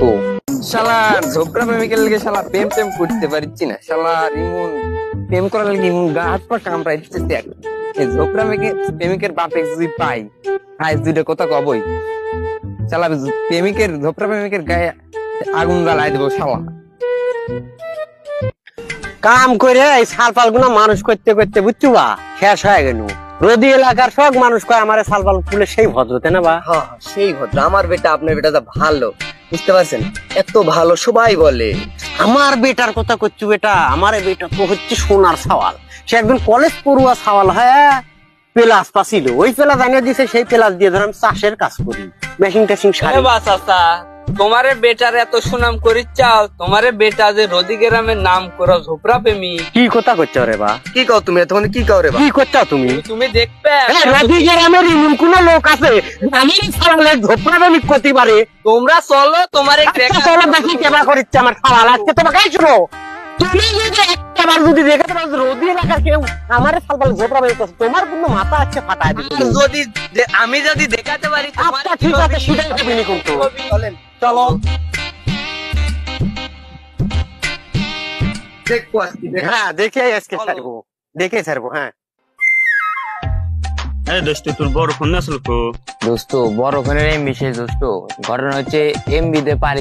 দোস্ত। শালা ঝোপড়া প্রেমিকের লেগে শালা প্রেম টেম করতে পারছি না। শালা রিমন প্রেম করার লেগে ইমন গা হাত পা কামড়াই দিতেছে। এই ঝোপড়া প্রেমিকের বাপে যদি পাই হাই দুইটা কথা কবই। শালা ঝোপড়া প্রেমিকের গায়ে আগুন জ্বালাই দেবো শালা। কাম করে এই সালপাল গুনা মানুষ করতে করতে বুঝছো বা শেষ হয়ে গেল। রোদি এলাকার সব মানুষ কয় আমার সালপাল ফুলে সেই ভদ্রতে না বা। হ্যাঁ সেই ভদ্র। আমার বেটা আপনার বেটাটা ভালো, বুঝতে পারছেন? এত ভালো সবাই বলে। আমার বেটার কথা করছো বেটা, আমার বেটা তো হচ্ছে সোনার সওয়াল। সে একজন কলেজ পড়ুয়া সওয়াল। হ্যাঁ, প্লাস পাছিল, ওই প্লাস জানিয়ে দিছে, সেই প্লাস দিয়ে ধর আমি চাষের কাজ করি, মেশিন টেশিন সারি। তোমারে বেটার এত সুনাম করিচ্ছাও, তোমারে বেটা যে রোদি গ্রামের নাম করো ঝোপড়া প্রেমী। কি কথা করছো রে বা? কি কও তুমি? তখন কি কও রে বা? কি করছো তুমি? তুমি দেখবে রোদি গ্রামের এমন কোন লোক আছে আমি সওয়ালের ঝোপড়া প্রেমিক করতে পারে? তোমরা চলো, তোমার চলো দেখি কেবা করিচ্ছে আমার সওয়াল। আজকে তোমাকে শুনো, তুমি যদি একবার যদি দেখে তোমার রোদি এলাকার কেউ আমার সালপাল ঝোপড়া প্রেমিক করছে, তোমার কোনো মাথা আছে ফাটায় দিবে। আমি যদি দেখাতে পারি আচ্ছা ঠিক আছে, সেটাই হবে নি কিন্তু। চলেন চলো দেখবো আজকে। হ্যাঁ, দেখে আজকে ছাড়বো, দেখে ছাড়বো। হ্যাঁ দোস্ত তোর বড় ফোন আসলো। দোস্ত বড় ফোনের এমবি শেষ দোস্ত। ঘটনা হচ্ছে এমবি তে পারি